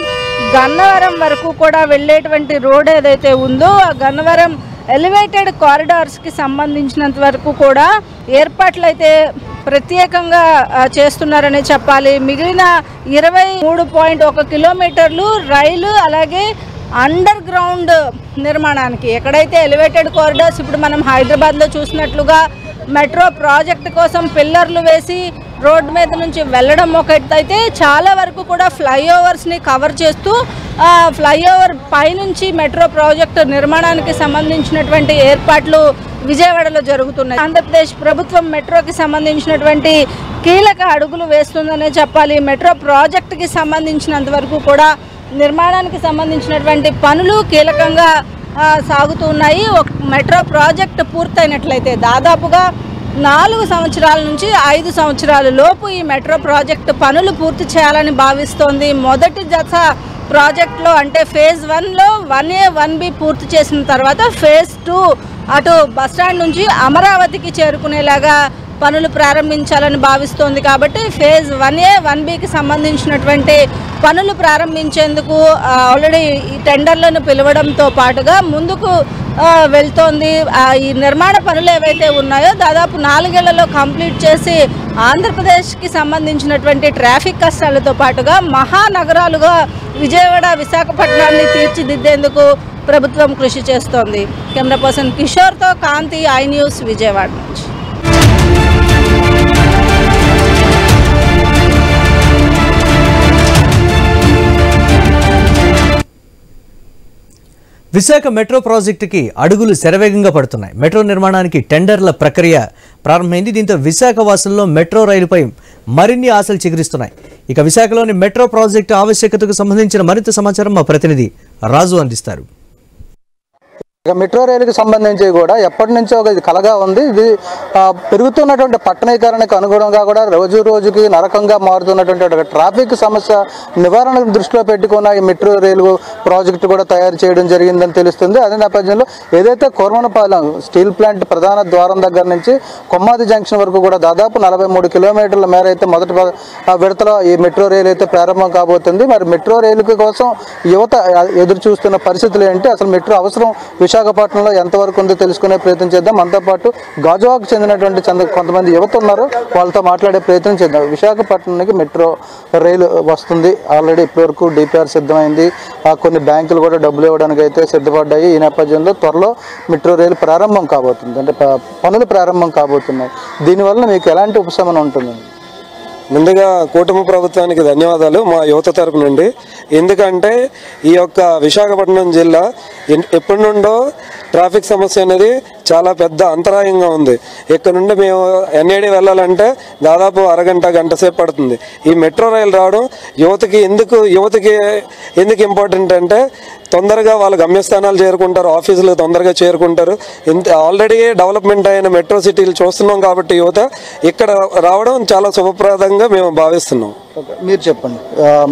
[SPEAKER 2] గన్నవరం వరకు కూడా వెళ్ళేటువంటి రోడ్ ఏదైతే ఉందో ఆ గన్నవరం ఎలివేటెడ్ కారిడార్స్కి సంబంధించినంత వరకు కూడా ఏర్పాట్లు అయితే ప్రత్యేకంగా చేస్తున్నారని చెప్పాలి. మిగిలిన 23.1 కిలోమీటర్లు రైలు అలాగే అండర్ గ్రౌండ్ నిర్మాణానికి ఎక్కడైతే ఎలివేటెడ్ కారిడార్స్ ఇప్పుడు మనం హైదరాబాద్లో చూసినట్లుగా మెట్రో ప్రాజెక్ట్ కోసం పిల్లర్లు వేసి రోడ్డు మీద నుంచి వెళ్ళడం ఒకటైతే చాలా వరకు కూడా ఫ్లైఓవర్స్ని కవర్ చేస్తూ ఫ్లైఓవర్ పైనుంచి మెట్రో ప్రాజెక్టు నిర్మాణానికి సంబంధించినటువంటి ఏర్పాట్లు విజయవాడలో జరుగుతున్నాయి. ఆంధ్రప్రదేశ్ ప్రభుత్వం మెట్రోకి సంబంధించినటువంటి కీలక అడుగులు వేస్తుందనే చెప్పాలి. మెట్రో ప్రాజెక్టుకి సంబంధించినంత వరకు కూడా నిర్మాణానికి సంబంధించినటువంటి పనులు కీలకంగా సాగుతూ ఉన్నాయి. మెట్రో ప్రాజెక్టు పూర్తయినట్లయితే దాదాపుగా 4 సంవత్సరాల నుంచి 5 సంవత్సరాల లోపు ఈ మెట్రో ప్రాజెక్టు పనులు పూర్తి చేయాలని భావిస్తోంది. మొదటి దశ ప్రాజెక్టులో అంటే ఫేజ్ 1లో 1A 1B పూర్తి చేసిన తర్వాత ఫేజ్ 2 అటు బస్టాండ్ నుంచి అమరావతికి చేరుకునేలాగా పనులు ప్రారంభించాలని భావిస్తోంది. కాబట్టి ఫేజ్ 1A 1Bకి సంబంధించినటువంటి పనులు ప్రారంభించేందుకు ఆల్రెడీ ఈ టెండర్లను పిలవడంతో పాటుగా ముందుకు వెళ్తోంది. ఈ నిర్మాణ పనులు ఏవైతే ఉన్నాయో దాదాపు 4 ఏళ్లలో కంప్లీట్ చేసి ఆంధ్రప్రదేశ్కి సంబంధించినటువంటి ట్రాఫిక్ కష్టాలతో పాటుగా మహానగరాలుగా విజయవాడ విశాఖపట్నాన్ని తీర్చిదిద్దేందుకు ప్రభుత్వం కృషి చేస్తోంది. కెమెరా పర్సన్ కిషోర్తో కాంతి, ఐ న్యూస్, విజయవాడ నుంచి.
[SPEAKER 1] విశాఖ మెట్రో ప్రాజెక్టుకి అడుగులు శరవేగంగా పడుతున్నాయి. మెట్రో నిర్మాణానికి టెండర్ల ప్రక్రియ ప్రారంభమైంది. దీంతో విశాఖ వాసుల్లో మెట్రో రైలుపై మరిన్ని ఆశలు చిగురిస్తున్నాయి. ఇక విశాఖలోని మెట్రో ప్రాజెక్టు ఆవశ్యకతకు సంబంధించిన మరింత సమాచారం మా ప్రతినిధి రాజు అందిస్తారు.
[SPEAKER 3] మెట్రో రైలుకి సంబంధించి కూడా ఎప్పటి నుంచో ఒక కలగా ఉంది. ఇది పెరుగుతున్నటువంటి పట్టణీకరణకు అనుగుణంగా కూడా రోజు రోజుకి నరకంగా మారుతున్నటువంటి ట్రాఫిక్ సమస్య నివారణ దృష్టిలో పెట్టుకున్న ఈ మెట్రో రైలు ప్రాజెక్టు కూడా తయారు చేయడం జరిగిందని తెలుస్తుంది. అదే నేపథ్యంలో ఏదైతే కోరమనపాలెం స్టీల్ ప్లాంట్ ప్రధాన ద్వారం దగ్గర నుంచి కొమ్మాది జంక్షన్ వరకు కూడా దాదాపు 43 కిలోమీటర్ల మేర అయితే మొదటి విడతలో ఈ మెట్రో రైలు అయితే ప్రారంభం కాబోతుంది. మరి మెట్రో రైలు కోసం యువత ఎదురు చూస్తున్న పరిస్థితులు ఏంటి, అసలు మెట్రో అవసరం విశాఖపట్నంలో ఎంతవరకు ఉందో తెలుసుకునే ప్రయత్నం చేద్దాం. మనతో పాటు గాజువాకు చెందినటువంటి కొంతమంది యువత ఉన్నారు, వాళ్ళతో మాట్లాడే ప్రయత్నం చేద్దాం. విశాఖపట్నానికి మెట్రో రైలు వస్తుంది. ఆల్రెడీ ఇప్పటివరకు డిపిఆర్ సిద్ధమైంది. కొన్ని బ్యాంకులు కూడా డబ్బులు ఇవ్వడానికి అయితే సిద్ధపడ్డాయి. ఈ నేపథ్యంలో త్వరలో మెట్రో రైలు ప్రారంభం కాబోతుంది, అంటే పనులు ప్రారంభం కాబోతున్నాయి. దీనివల్ల మీకు ఎలాంటి ఉపశమనం ఉంటుంది?
[SPEAKER 4] ముందుగా కూటమి ప్రభుత్వానికి ధన్యవాదాలు మా యువత తరపు నుండి. ఎందుకంటే ఈ యొక్క విశాఖపట్నం జిల్లా ఎప్పటి నుండో ట్రాఫిక్ సమస్య అనేది చాలా పెద్ద అంతరాయంగా ఉంది. ఇక్కడ నుండి మేము ఎన్ఏడి వెళ్ళాలంటే దాదాపు అరగంట గంట సేపు పడుతుంది. ఈ మెట్రో రైలు రావడం యువతకి ఎందుకు ఇంపార్టెంట్ అంటే తొందరగా వాళ్ళ గమ్యస్థానాలు చేరుకుంటారు, ఆఫీసులు తొందరగా చేరుకుంటారు. ఆల్రెడీ డెవలప్మెంట్ అయిన మెట్రో సిటీలు చూస్తున్నాం కాబట్టి యువత ఇక్కడ రావడం చాలా శుభప్రదంగా మేము భావిస్తున్నాం.
[SPEAKER 3] మీరు చెప్పండి,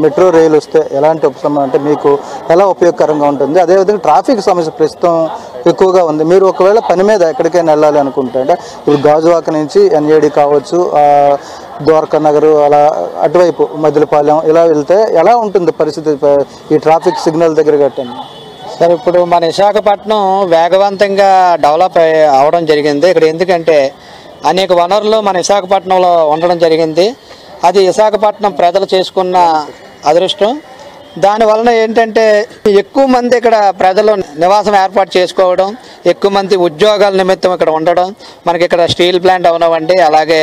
[SPEAKER 3] మెట్రో రైలు వస్తే ఎలాంటి ఉపశమనం, అంటే మీకు ఎలా ఉపయోగకరంగా ఉంటుంది? అదేవిధంగా ట్రాఫిక్ సమస్య ప్రస్తుతం ఎక్కువగా ఉంది. మీరు ఒకవేళ పని మీద ఎక్కడికైనా వెళ్ళాలి అనుకుంటే, అంటే ఇప్పుడు గాజువాక నుంచి ఎన్ఏడి కావచ్చు, ద్వారకా నగర్, అలా అటువైపు మదిలపాలెం ఇలా వెళ్తే ఎలా ఉంటుంది పరిస్థితి ఈ ట్రాఫిక్ సిగ్నల్ దగ్గర కట్టండి?
[SPEAKER 5] సార్, ఇప్పుడు మన విశాఖపట్నం వేగవంతంగా డెవలప్ అవడం జరిగింది. ఇక్కడ ఎందుకంటే అనేక వనరులు మన విశాఖపట్నంలో ఉండడం జరిగింది. అది విశాఖపట్నం ప్రజలు చేసుకున్న అదృష్టం. దానివలన ఏంటంటే ఎక్కువ మంది ఇక్కడ ప్రజలు నివాసం ఏర్పాటు చేసుకోవడం, ఎక్కువ మంది ఉద్యోగాల నిమిత్తం ఇక్కడ ఉండడం, మనకి ఇక్కడ స్టీల్ ప్లాంట్ అవనవండి, అలాగే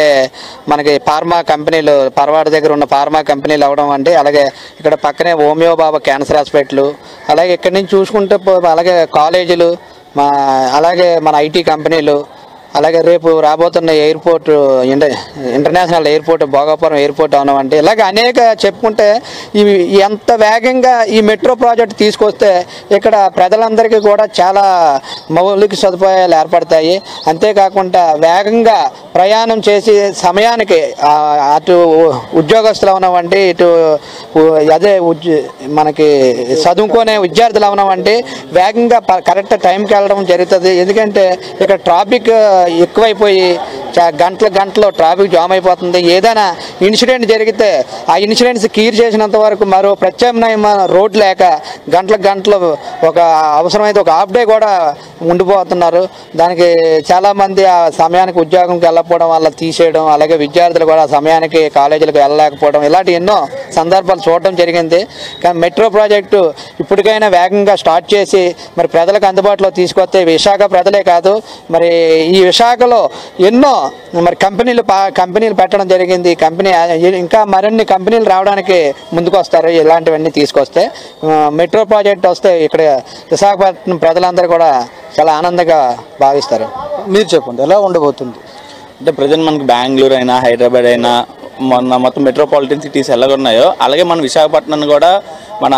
[SPEAKER 5] మనకి ఫార్మా కంపెనీలు పరవాడ దగ్గర ఉన్న ఫార్మా కంపెనీలు అవడం అండి, అలాగే ఇక్కడ పక్కనే హోమియో బాబా క్యాన్సర్ హాస్పిటల్, అలాగే ఇక్కడి నుంచి చూసుకుంటే అలాగే కాలేజీలు, అలాగే మన ఐటీ కంపెనీలు, అలాగే రేపు రాబోతున్న airport international airport Bhogapuram airport అవనవండి, ఇలాగ అనేక చెప్పుకుంటే ఇవి ఎంత వేగంగా ఈ మెట్రో ప్రాజెక్ట్ తీసుకొస్తే ఇక్కడ ప్రజలందరికీ కూడా చాలా మౌలిక సదుపాయాలు ఏర్పడతాయి. అంతేకాకుండా వేగంగా ప్రయాణం చేసి సమయానికి అటు ఉద్యోగస్తులు అవనవండి, ఇటు అదే మనకి చదువుకునే విద్యార్థులు అవనవండి వేగంగా కరెక్ట్ టైంకి వెళ్ళడం జరుగుతుంది. ఎందుకంటే ఇక్కడ ట్రాఫిక్ ఎక్కువైపోయి గంటలు ట్రాఫిక్ జామ్ అయిపోతుంది. ఏదైనా ఇన్సిడెంట్ జరిగితే ఆ ఇన్సిడెంట్స్ క్లియర్ చేసినంత వరకు మరో ప్రత్యామ్నాయ రోడ్ లేక గంటలు ఒక అవసరమైతే ఒక హాఫ్ డే కూడా ఉండిపోతున్నారు. దానికి చాలామంది ఆ సమయానికి ఉద్యోగంకి వెళ్ళకపోవడం వల్ల తీసేయడం, అలాగే విద్యార్థులు కూడా సమయానికి కాలేజీలకు వెళ్ళలేకపోవడం, ఇలాంటి ఎన్నో సందర్భాలు చూడడం జరిగింది. కానీ మెట్రో ప్రాజెక్టు ఇప్పటికైనా వేగంగా స్టార్ట్ చేసి మరి ప్రజలకు అందుబాటులో తీసుకొస్తే విశాఖ ప్రజలే కాదు, మరి ఈ విశాఖలో ఎన్నో మరి కంపెనీలు పెట్టడం జరిగింది. ఇంకా మరిన్ని కంపెనీలు రావడానికి ముందుకు వస్తారు. ఇలాంటివన్నీ తీసుకొస్తే మెట్రో ప్రాజెక్ట్ వస్తే ఇక్కడ విశాఖపట్నం ప్రజలందరూ కూడా చాలా ఆనందంగా భావిస్తారు.
[SPEAKER 3] మీరు చెప్పండి, ఎలా ఉండబోతుంది?
[SPEAKER 6] అంటే ప్రజెంట్ మనకు బెంగళూరు అయినా హైదరాబాద్ అయినా మొత్తం మెట్రోపాలిటన్ సిటీస్ ఎలాగ ఉన్నాయో అలాగే మన విశాఖపట్నాన్ని కూడా మన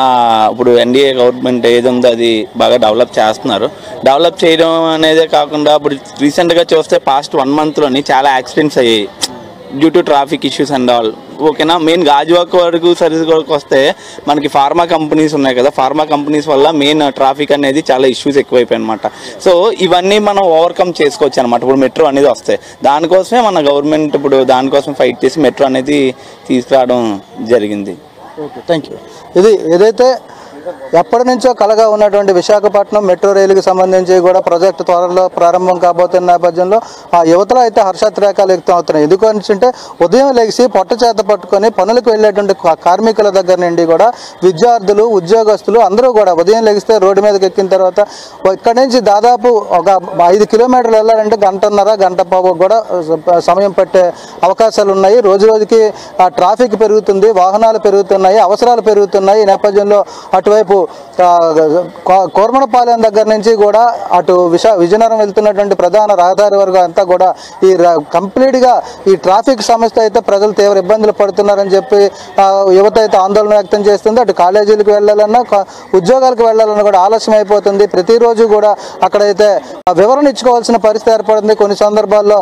[SPEAKER 6] ఇప్పుడు ఎన్డీఏ గవర్నమెంట్ ఏది ఉందో అది బాగా డెవలప్ చేస్తున్నారు. డెవలప్ చేయడం అనేదే కాకుండా ఇప్పుడు రీసెంట్గా చూస్తే పాస్ట్ 1 monthలోని చాలా యాక్సిడెంట్స్ అయ్యాయి due to traffic issues and all. ఓకేనా, మెయిన్ గాజువాక వరకు సర్వీస్ వరకు వస్తే మనకి ఫార్మా కంపెనీస్ ఉన్నాయి కదా, ఫార్మా కంపెనీస్ వల్ల మెయిన్ ట్రాఫిక్ అనేది చాలా ఇష్యూస్ ఎక్కువైపోయాయి అనమాట. సో ఇవన్నీ మనం ఓవర్కమ్ చేసుకోవచ్చు అనమాట ఇప్పుడు మెట్రో అనేది వస్తే. దానికోసమే మన గవర్నమెంట్ ఇప్పుడు దానికోసం ఫైట్ చేసి మెట్రో అనేది తీసుకురావడం జరిగింది.
[SPEAKER 3] Okay, thank you. ఇది ఏదైతే ఎప్పటి నుంచో కలగా ఉన్నటువంటి విశాఖపట్నం మెట్రో రైలుకి సంబంధించి కూడా ప్రాజెక్టు త్వరలో ప్రారంభం కాబోతున్న నేపథ్యంలో ఆ యువతలో అయితే హర్షోద్రేకాలు వ్యక్తం అవుతున్నాయి. ఎందుకంటే ఉదయం లేచి పొట్ట చేత పట్టుకొని పనులకు వెళ్ళేటువంటి కార్మికుల దగ్గర నుండి కూడా విద్యార్థులు, ఉద్యోగస్తులు అందరూ కూడా ఉదయం లేగిస్తే రోడ్డు మీదకి ఎక్కిన తర్వాత ఇక్కడి నుంచి దాదాపు ఒక 5 కిలోమీటర్లు వెళ్ళాలంటే గంట పావు కూడా సమయం పట్టే అవకాశాలు ఉన్నాయి. రోజు రోజుకి ట్రాఫిక్ పెరుగుతుంది, వాహనాలు పెరుగుతున్నాయి, అవసరాలు పెరుగుతున్నాయి. ఈ నేపథ్యంలో అటువైపు కోర్మనపాలెం దగ్గర నుంచి కూడా అటు విజయనగరం వెళ్తున్నటువంటి ప్రధాన రహదారి వరకు అంతా కూడా ఈ కంప్లీట్గా ఈ ట్రాఫిక్ సమస్య అయితే ప్రజలు తీవ్ర ఇబ్బందులు పడుతున్నారని చెప్పి యువత అయితే ఆందోళన వ్యక్తం చేస్తుంది. అటు కాలేజీలకు వెళ్ళాలన్నా ఉద్యోగాలకు వెళ్ళాలన్నా కూడా ఆలస్యం అయిపోతుంది. ప్రతిరోజు కూడా అక్కడైతే వివరణ ఇచ్చుకోవాల్సిన పరిస్థితి ఏర్పడుతుంది. కొన్ని సందర్భాల్లో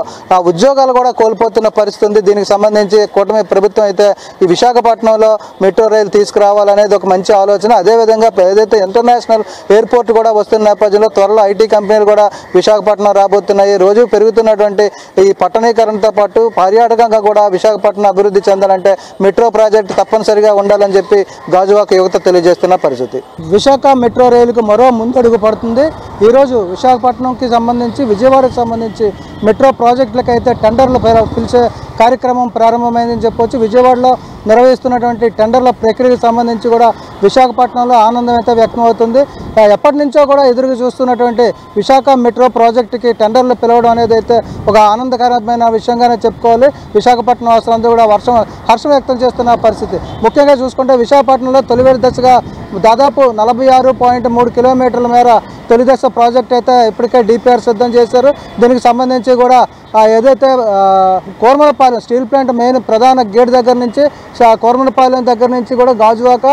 [SPEAKER 3] ఉద్యోగాలు కూడా కోల్పోతున్న పరిస్థితి ఉంది. దీనికి సంబంధించి కూటమి ప్రభుత్వం అయితే ఈ విశాఖపట్నంలో మెట్రో రైలు తీసుకురావాలనేది ఒక మంచి ఆలోచన. అదేవిధంగా ఏదైతే ఇంటర్నేషనల్ ఎయిర్పోర్ట్ కూడా వస్తున్న నేపథ్యంలో త్వరలో ఐటీ కంపెనీలు కూడా విశాఖపట్నం రాబోతున్నాయి. రోజు పెరుగుతున్నటువంటి ఈ పట్టణీకరణతో పాటు పర్యాటకంగా కూడా విశాఖపట్నం అభివృద్ధి చెందాలంటే మెట్రో ప్రాజెక్టు తప్పనిసరిగా ఉండాలని చెప్పి గాజువాక యువత తెలియజేస్తున్న పరిస్థితి. విశాఖ మెట్రో రైలుకు మరో ముందడుగు పడుతుంది. ఈరోజు విశాఖపట్నంకి సంబంధించి విజయవాడకు సంబంధించి మెట్రో ప్రాజెక్టులకు అయితే టెండర్లు పిలిచే కార్యక్రమం ప్రారంభమైందని చెప్పవచ్చు. విజయవాడలో నిర్వహిస్తున్నటువంటి టెండర్ల ప్రక్రియకు సంబంధించి కూడా విశాఖపట్నంలో ఆనందం అయితే వ్యక్తమవుతుంది. ఎప్పటి నుంచో కూడా ఎదురు చూస్తున్నటువంటి విశాఖ మెట్రో ప్రాజెక్టుకి టెండర్లు పిలవడం అనేది అయితే ఒక ఆనందకరమైన విషయంగానే చెప్పుకోవాలి. విశాఖపట్నం వాసులందరూ కూడా హర్షం వ్యక్తం చేస్తున్న పరిస్థితి. ముఖ్యంగా చూసుకుంటే విశాఖపట్నంలో తొలివేడి దశగా దాదాపు 46.3 కిలోమీటర్ల మేర తొలి దశ ప్రాజెక్ట్ అయితే ఇప్పటికే డిపిఆర్ సిద్ధం చేశారు. దీనికి సంబంధించి కూడా ఏదైతే కోర్మనపాలెం స్టీల్ ప్లాంట్ మెయిన్ ప్రధాన గేట్ దగ్గర నుంచి కోర్మనపాలెం దగ్గర నుంచి కూడా గాజువాక,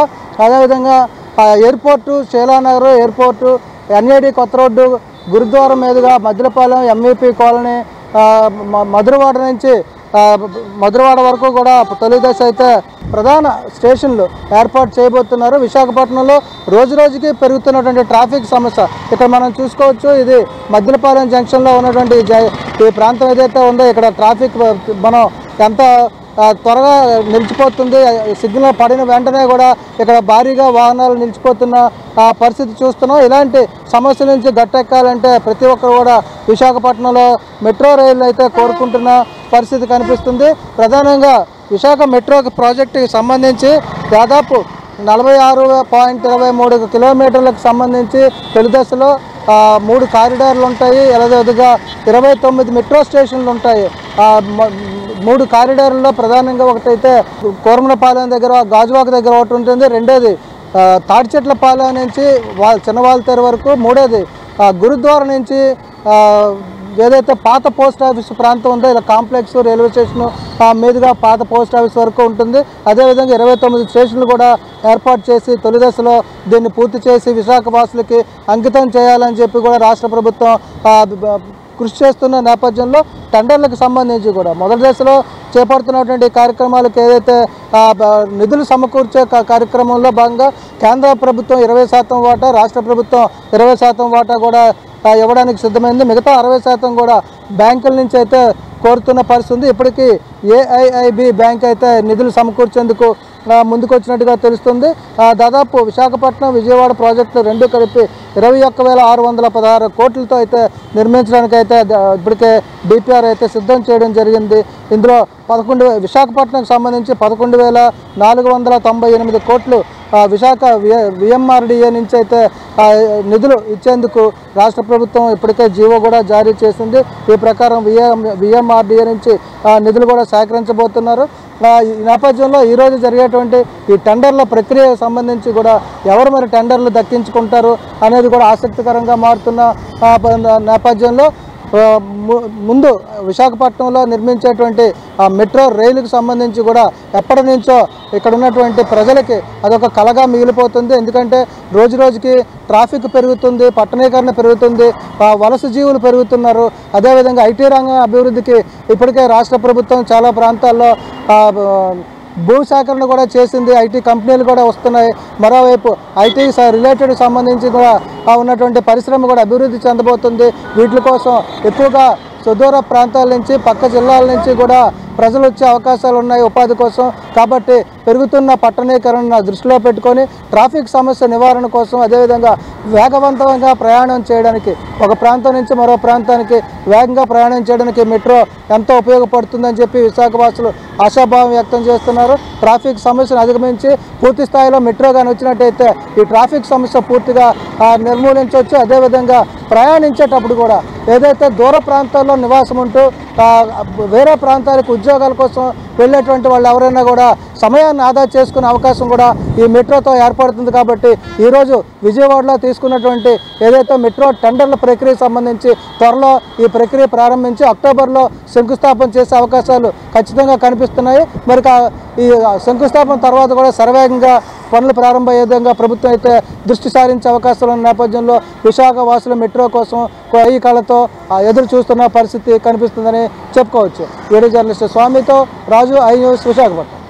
[SPEAKER 3] అదేవిధంగా ఎయిర్పోర్టు, శీలానగర్ ఎయిర్పోర్టు, ఎన్ఏడి కొత్త రోడ్డు, గురుద్వారం మీదుగా మద్దిలపాలెం, ఎంఈపీ కాలనీ, మధురవాడ నుంచి మధురవాడ వరకు కూడా తొలి దశ అయితే ప్రధాన స్టేషన్లు ఏర్పాటు చేయబోతున్నారు. విశాఖపట్నంలో రోజు రోజుకి పెరుగుతున్నటువంటి ట్రాఫిక్ సమస్య ఇక్కడ మనం చూసుకోవచ్చు. ఇది మద్దిలపాలెం జంక్షన్లో ఉన్నటువంటి ఈ ప్రాంతం ఏదైతే ఉందో ఇక్కడ ట్రాఫిక్ మనం ఎంత త్వరగా నిలిచిపోతుంది. సిగ్నల్ పడిన వెంటనే కూడా ఇక్కడ భారీగా వాహనాలు నిలిచిపోతున్న పరిస్థితి చూస్తున్నాం. ఇలాంటి సమస్యల నుంచి గట్టెక్కాలంటే ప్రతి ఒక్కరు కూడా విశాఖపట్నంలో మెట్రో రైలు అయితే కోరుకుంటున్న పరిస్థితి కనిపిస్తుంది. ప్రధానంగా విశాఖ మెట్రో ప్రాజెక్టుకి సంబంధించి దాదాపు 46.23 కిలోమీటర్లకు సంబంధించి తొలి దశలో 3 కారిడార్లు ఉంటాయి. ఎలాదిగా 29 మెట్రో స్టేషన్లు ఉంటాయి. 3 కారిడార్లలో ప్రధానంగా ఒకటైతే కోర్మనపాలెం దగ్గర, గాజువాక దగ్గర ఒకటి ఉంటుంది. రెండోది తాడిచెట్లపాలెం నుంచి చిన్నవాళ్ళతేరు వరకు. మూడోది గురుద్వార నుంచి ఏదైతే పాత పోస్ట్ ఆఫీస్ ప్రాంతం ఉందో ఇలా కాంప్లెక్స్, రైల్వే స్టేషన్ మీదుగా పాత పోస్ట్ ఆఫీస్ వరకు ఉంటుంది. అదేవిధంగా 29 స్టేషన్లు కూడా ఏర్పాటు చేసి తొలి దశలో దీన్ని పూర్తి చేసి విశాఖ వాసులకి అంకితం చేయాలని చెప్పి కూడా రాష్ట్ర ప్రభుత్వం కృషి చేస్తున్న నేపథ్యంలో టెండర్లకు సంబంధించి కూడా మొదటి దశలో చేపడుతున్నటువంటి కార్యక్రమాలకు ఏదైతే నిధులు సమకూర్చే కార్యక్రమంలో భాగంగా కేంద్ర ప్రభుత్వం 20% వాటా, రాష్ట్ర ప్రభుత్వం 20% వాటా కూడా ఇవ్వడానికి సిద్ధమైంది. మిగతా 60% కూడా బ్యాంకుల నుంచి అయితే కోరుతున్న పరిస్థితి ఉంది. ఇప్పటికీ ఏఐఐబి బ్యాంక్ అయితే నిధులు సమకూర్చేందుకు ముందుకు వచ్చినట్టుగా తెలుస్తుంది. దాదాపు విశాఖపట్నం, విజయవాడ ప్రాజెక్టులు రెండు కలిపి 21,616 కోట్లతో అయితే నిర్మించడానికి అయితే ఇప్పటికే డిపిఆర్ అయితే సిద్ధం చేయడం జరిగింది. ఇందులో విశాఖపట్నంకి సంబంధించి 11,498 కోట్లు విశాఖ విఎంఆర్డీఏ నుంచి అయితే నిధులు ఇచ్చేందుకు రాష్ట్ర ప్రభుత్వం ఇప్పటికే జీవో కూడా జారీ చేసింది. ఈ ప్రకారం విఎంఆర్డీఏ నుంచి నిధులు కూడా సేకరించబోతున్నారు. ఈ నేపథ్యంలో ఈరోజు జరిగేటువంటి ఈ టెండర్ల ప్రక్రియకు సంబంధించి కూడా ఎవరు మరి టెండర్లు దక్కించుకుంటారు అనేది కూడా ఆసక్తికరంగా మారుతున్న నేపథ్యంలో ముందు విశాఖపట్నంలో నిర్మించేటువంటి మెట్రో రైలుకు సంబంధించి కూడా ఎప్పటి నుంచో ఇక్కడ ఉన్నటువంటి ప్రజలకి అదొక కలగా మిగిలిపోతుంది. ఎందుకంటే రోజు రోజుకి ట్రాఫిక్ పెరుగుతుంది, పట్టణీకరణ పెరుగుతుంది, వలస జీవులు పెరుగుతున్నారు. అదేవిధంగా ఐటీ రంగం అభివృద్ధికి ఇప్పటికే రాష్ట్ర ప్రభుత్వం చాలా ప్రాంతాల్లో భూసేకరణ కూడా చేసింది. ఐటీ కంపెనీలు కూడా వస్తున్నాయి. మరోవైపు ఐటీ రిలేటెడ్ సంబంధించి కూడా ఉన్నటువంటి పరిశ్రమ కూడా అభివృద్ధి చెందబోతుంది. వీటి కోసం ఎక్కువగా సుదూర ప్రాంతాల నుంచి పక్క జిల్లాల నుంచి కూడా ప్రజలు వచ్చే అవకాశాలు ఉన్నాయి ఉపాధి కోసం. కాబట్టి పెరుగుతున్న పట్టణీకరణ దృష్టిలో పెట్టుకొని ట్రాఫిక్ సమస్య నివారణ కోసం, అదేవిధంగా వేగవంతంగా ప్రయాణం చేయడానికి ఒక ప్రాంతం నుంచి మరో ప్రాంతానికి వేగంగా ప్రయాణం చేయడానికి మెట్రో ఎంతో ఉపయోగపడుతుందని చెప్పి విశాఖవాసులు ఆశాభావం వ్యక్తం చేస్తున్నారు. ట్రాఫిక్ సమస్యను అధిగమించి పూర్తి స్థాయిలో మెట్రో కానీ వచ్చినట్టయితే ఈ ట్రాఫిక్ సమస్య పూర్తిగా నిర్మూలించవచ్చు. అదేవిధంగా ప్రయాణించేటప్పుడు కూడా ఏదైతే దూర ప్రాంతాల్లో నివాసం ఉంటూ వేరే ప్రాంతాలకు ఉద్యోగాల కోసం వెళ్ళేటువంటి వాళ్ళు ఎవరైనా కూడా సమయాన్ని ఆదా చేసుకునే అవకాశం కూడా ఈ మెట్రోతో ఏర్పడుతుంది. కాబట్టి ఈరోజు విజయవాడలో తీసుకున్నటువంటి ఏదైతే మెట్రో టెండర్ల ప్రక్రియ సంబంధించి త్వరలో ఈ ప్రక్రియ ప్రారంభించి అక్టోబర్లో శంకుస్థాపన చేసే అవకాశాలు ఖచ్చితంగా కనిపిస్తున్నాయి. మరి ఈ శంకుస్థాపన తర్వాత కూడా శరవేగంగా పనులు ప్రారంభమయ్యే విధంగా ప్రభుత్వం అయితే దృష్టి సారించే అవకాశాలు ఉన్న నేపథ్యంలో విశాఖ వాసుల మెట్రో కోసం ఈ కళతో ఎదురు చూస్తున్న పరిస్థితి కనిపిస్తుందని చెప్పుకోవచ్చు. వీడియో జర్నలిస్ట్ స్వామితో రాజు, ఐ న్యూస్, విశాఖపట్నం.